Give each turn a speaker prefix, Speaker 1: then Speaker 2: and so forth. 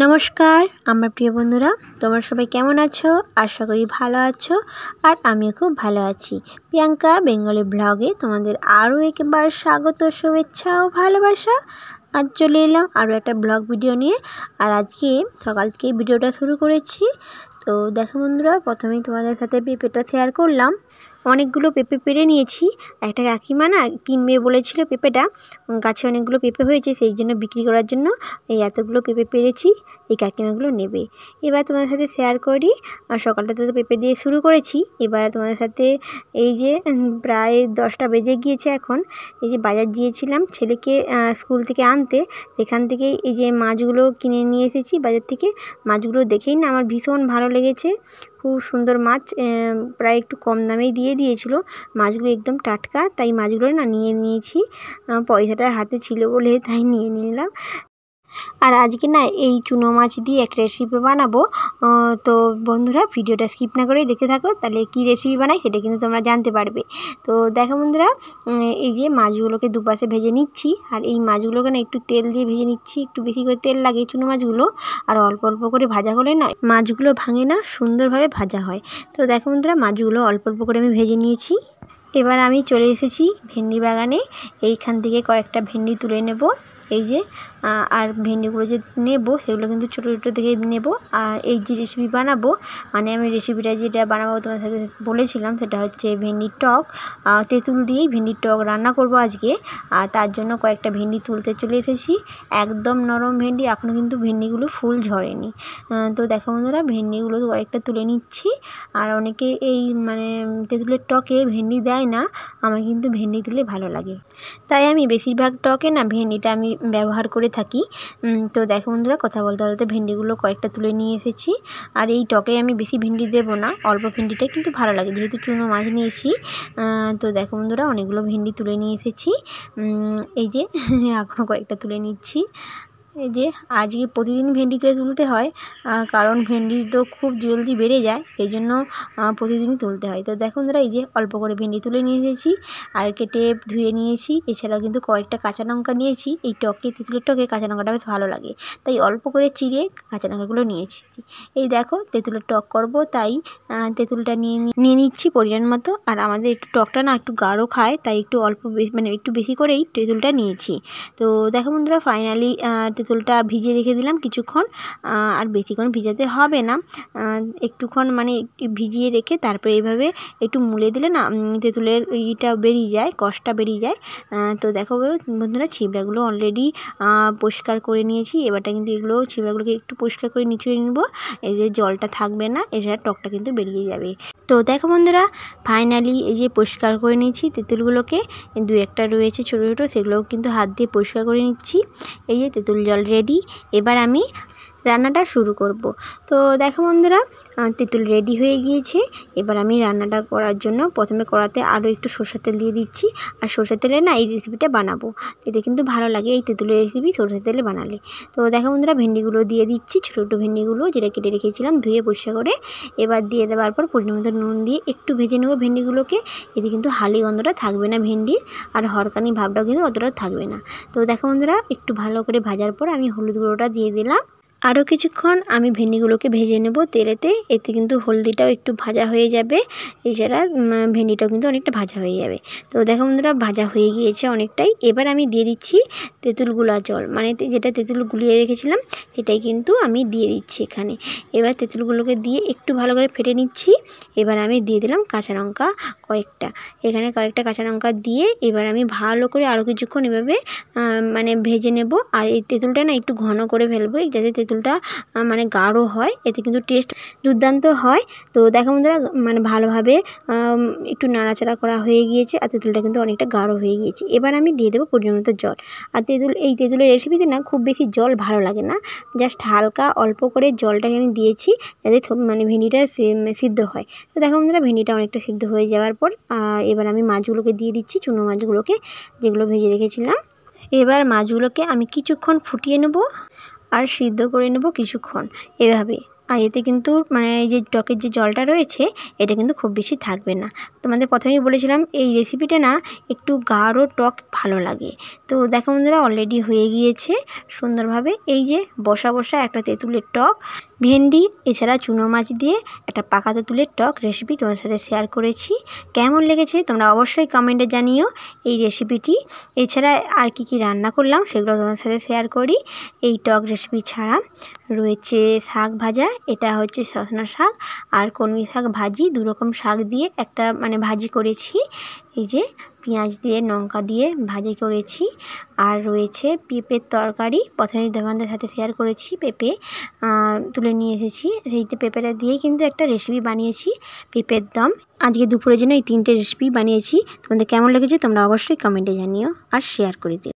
Speaker 1: নমস্কার আমার প্রিয় বন্ধুরা, তোমরা সবাই কেমন আছো? আশা করি ভালো আছো আর আমিও খুব ভালো আছি। প্রিয়াঙ্কা বেঙ্গলি ব্লগে তোমাদের আরও একবার স্বাগত, শুভেচ্ছা ও ভালোবাসা। আজ চলে এলাম আরও একটা ব্লগ ভিডিও নিয়ে। আর আজকে সকাল থেকে ভিডিওটা শুরু করেছি। তো দেখো বন্ধুরা, প্রথমেই তোমাদের সাথে পেঁপেটা শেয়ার করলাম। অনেকগুলো পেঁপে পেড়ে নিয়েছি। একটা কাকিমা না কিনবে বলেছিল পেঁপেটা, গাছে অনেকগুলো পেঁপে হয়েছে, সেই জন্য বিক্রি করার জন্য এই এতগুলো পেঁপে পেড়েছি, এই কাকিমাগুলো নেবে। এবার তোমাদের সাথে শেয়ার করি। সকালটা তো পেঁপে দিয়ে শুরু করেছি। এবার তোমাদের সাথে এই যে প্রায় 10টা বেজে গিয়েছে এখন। এই যে বাজার গিয়েছিলাম ছেলেকে স্কুল থেকে আনতে, সেখান থেকে এই যে মাছগুলো কিনে নিয়ে এসেছি বাজার থেকে। মাছগুলো দেখেই না আমার ভীষণ ভালো লেগেছে, খুব সুন্দর মাছ, প্রায় একটু কম দামেই দিয়ে দিয়েছিল। মাছগুলো একদম টাটকা, তাই মাছগুলো না নিয়ে নিয়েছি। পয়সাটা হাতে ছিল বলে তাই নিয়ে নিলাম। আর আজকে না এই চুনো মাছ দিয়ে একটা রেসিপি বানাবো। তো বন্ধুরা ভিডিওটা স্কিপ না করেই দেখতে থাকো, তাহলে কি রেসিপি বানাই সেটা কিন্তু তোমরা জানতে পারবে। তো দেখো বন্ধুরা, এই যে মাছগুলোকে দুপাশে ভেজে নিচ্ছি। আর এই মাছগুলোকে না একটু তেল দিয়ে ভেজে নিচ্ছি, একটু বেশি করে তেল লাগে চুনো মাছগুলো। আর অল্প অল্প করে ভাজা হলে না মাছগুলো ভাঙে না, সুন্দরভাবে ভাজা হয়। তো দেখো বন্ধুরা, মাছগুলো অল্প অল্প করে আমি ভেজে নিয়েছি। এবার আমি চলে এসেছি ভেন্ডি বাগানে। এইখান থেকে কয়েকটা ভেন্ডি তুলে নেব। এই যে আর ভেন্ডিগুলো যে নেব সেগুলো কিন্তু ছোটো ছোটো দেখে নেব। আর এই যে রেসিপি বানাবো, মানে আমি রেসিপিটা যেটা বানাবো তোমার সাথে বলেছিলাম, সেটা হচ্ছে ভেন্ডির টক। তেঁতুল দিয়েই ভেন্ডির টক রান্না করব আজকে। আর তার জন্য কয়েকটা ভেন্ডি তুলতে চলে এসেছি। একদম নরম ভেন্ডি, এখনও কিন্তু ভেন্ডিগুলো ফুল ঝরেনি। তো দেখো বন্ধুরা, ভেন্ডিগুলো কয়েকটা তুলে নিচ্ছি। আর অনেকে এই মানে তেঁতুলের টকে ভেন্ডি দেয় না, আমার কিন্তু ভেন্ডি দিলে ভালো লাগে, তাই আমি বেশিরভাগ টকে না ভেন্ডিটা আমি ব্যবহার করে থাকি। তো দেখো বন্ধুরা, কথা বলতে বলতে ভেন্ডিগুলো কয়েকটা তুলে নিয়ে এসেছি। আর এই টকে আমি বেশি ভেন্ডি দেবো না, অল্প ভেন্ডিটাই কিন্তু ভালো লাগে, যেহেতু চুনো মাছ নিয়েছি। তো দেখো বন্ধুরা, অনেকগুলো ভেন্ডি তুলে নিয়ে এসেছি। এই যে এখনও কয়েকটা তুলে নিচ্ছি। এই যে আজকে প্রতিদিন ভেন্ডি তুলতে হয়, কারণ ভেন্ডি তো খুব জলদি বেড়ে যায়, সেই জন্য প্রতিদিনই তুলতে হয়। তো দেখুন বন্ধুরা, এই যে অল্প করে ভেন্ডি তুলে নিয়ে এসেছি আর কেটে ধুয়ে নিয়েছি। এছাড়াও কিন্তু কয়েকটা কাঁচা লঙ্কা নিয়েছি। এই টকে, তেঁতুলের টকে কাঁচা লঙ্কাটা বেশ ভালো লাগে, তাই অল্প করে চিড়ে কাঁচা লঙ্কাগুলো নিয়েছি। এই দেখো তেঁতুলের টক করব, তাই তেঁতুলটা নিয়ে নিচ্ছি পরিমাণ মতো। আর আমাদের একটু টকটা না একটু গাঢ় খায়, তাই একটু অল্প মানে একটু বেশি করেই তেঁতুলটা নিয়েছি। তো দেখো বন্ধুরা, ফাইনালি তেঁতুলটা ভিজিয়ে রেখে দিলাম কিছুক্ষণ। আর বেশিক্ষণ ভিজাতে হবে না, একটুক্ষণ মানে ভিজিয়ে রেখে তারপরে এইভাবে একটু মুলে দিলে না তেঁতুলের ইটা বেরিয়ে যায়, কষটা বেরিয়ে যায়। তো দেখো বন্ধুরা, ছিবড়াগুলো অলরেডি পরিষ্কার করে নিয়েছি। এবারটা কিন্তু এগুলো ছিবড়াগুলোকে একটু পরিষ্কার করে নিচে নেবো, এই যে জলটা থাকবে না, এছাড়া টকটা কিন্তু বেরিয়ে যাবে। তো দেখো বন্ধুরা, ফাইনালি এই যে পরিষ্কার করে নিয়েছি তেঁতুলগুলোকে, দু একটা রয়েছে ছোটো ছোটো, সেগুলোও কিন্তু হাত দিয়ে পরিষ্কার করে নিচ্ছি। এই যে তেঁতুল জল রেডি, এবার আমি রান্নাটা শুরু করব। তো দেখো বন্ধুরা, তেঁতুল রেডি হয়ে গিয়েছে। এবার আমি রান্নাটা করার জন্য প্রথমে কড়াতে আরও একটু সরষের তেল দিয়ে দিচ্ছি। আর সরষের তেলে না এই রেসিপিটা বানাবো, এতে কিন্তু ভালো লাগে এই তেঁতুলের রেসিপি সরষের তেলে বানালে। তো দেখো বন্ধুরা, ভেন্ডিগুলো দিয়ে দিচ্ছি, ছোটো ছোটো ভেন্ডিগুলো যেটা কেটে রেখেছিলাম ধুয়ে পরিষ্কার করে। এবার দিয়ে দেওয়ার পর পরিমাণ মতো নুন দিয়ে একটু ভেজে নেবো ভেন্ডিগুলোকে। এতে কিন্তু হালি গন্ধটা থাকবে না ভেন্ডির, আর হরকানি ভাবটাও কিন্তু অতটাও থাকবে না। তো দেখো বন্ধুরা, একটু ভালো করে ভাজার পর আমি হলুদ গুঁড়োটা দিয়ে দিলাম। আরও কিছুক্ষণ আমি ভেন্ডিগুলোকে ভেজে নেব তেলেতে, এতে কিন্তু হলদিটাও একটু ভাজা হয়ে যাবে, এছাড়া ভেন্ডিটাও কিন্তু অনেকটা ভাজা হয়ে যাবে। তো দেখো বন্ধুরা, ভাজা হয়ে গিয়েছে অনেকটাই। এবার আমি দিয়ে দিচ্ছি তেঁতুল গুলা জল, মানে যেটা তেঁতুল গুলিয়ে রেখেছিলাম সেটাই কিন্তু আমি দিয়ে দিচ্ছি এখানে। এবার তেঁতুলগুলোকে দিয়ে একটু ভালো করে ফেটে নিচ্ছি। এবার আমি দিয়ে দিলাম কাঁচা লঙ্কা কয়েকটা, এখানে কয়েকটা কাঁচা লঙ্কা দিয়ে এবার আমি ভালো করে আরও কিছুক্ষণ এভাবে মানে ভেজে নেব। আর এই তেঁতুলটা না একটু ঘন করে ফেলবো, যাতে তেঁতুলটা মানে গাঢ় হয়, এতে কিন্তু টেস্ট দুর্দান্ত হয়। তো দেখো বন্ধুরা, মানে ভালোভাবে একটু নাড়াচাড়া করা হয়ে গিয়েছে, আর তেঁতুলটা কিন্তু অনেকটা গাঢ় হয়ে গিয়েছে। এবার আমি দিয়ে দেবো পরিমাণ মতো জল। আর এই তেঁতুলের রেসিপিতে না খুব বেশি জল ভালো লাগে না, জাস্ট হালকা অল্প করে জলটাকে আমি দিয়েছি, যাতে মানে ভেন্ডিটা সিদ্ধ হয়। তো দেখো বন্ধুরা, ভেন্ডিটা অনেকটা সিদ্ধ হয়ে যাওয়ার পর এবার আমি মাছগুলোকে দিয়ে দিচ্ছি, চুনো মাছগুলোকে যেগুলো ভেজে রেখেছিলাম। এবার মাছগুলোকে আমি কিছুক্ষণ ফুটিয়ে নেব আর সিদ্ধ করে নেব কিছুক্ষণ এভাবে। আর এতে কিন্তু মানে এই যে টকের যে জলটা রয়েছে এটা কিন্তু খুব বেশি থাকবে না। তোমাদের প্রথমেই বলেছিলাম এই রেসিপিটা না একটু গাঢ় টক ভালো লাগে। তো দেখো বন্ধুরা অলরেডি হয়ে গিয়েছে সুন্দরভাবে। এই যে বসা বসা একটা তেঁতুলের টক, ভেন্ডি এছাড়া চুনো মাছ দিয়ে একটা পাকা তেঁতুলের টক রেসিপি তোমাদের সাথে শেয়ার করেছি। কেমন লেগেছে তোমরা অবশ্যই কমেন্টে জানিও এই রেসিপিটি। এছাড়া আর কি রান্না করলাম সেগুলো তোমাদের সাথে শেয়ার করি। এই টক রেসিপি ছাড়া রয়েছে শাক ভাজা, এটা হচ্ছে সজনা শাক আর কলমি শাক ভাজি, দুরকম শাক দিয়ে একটা মানে ভাজি করেছি। এই যে পেঁয়াজ দিয়ে লঙ্কা দিয়ে ভাজি করেছি। আর রয়েছে পেঁপের তরকারি, প্রথমেই তোমাদের সাথে শেয়ার করেছি পেঁপে তুলে নিয়ে এসেছি, সেইটা পেঁপেটা দিয়েই কিন্তু একটা রেসিপি বানিয়েছি পেঁপের দম। আজকে দুপুরের জন্য এই 3টে রেসিপি বানিয়েছি। তোমাদের কেমন লেগেছে তোমরা অবশ্যই কমেন্টে জানিও আর শেয়ার করে দিও।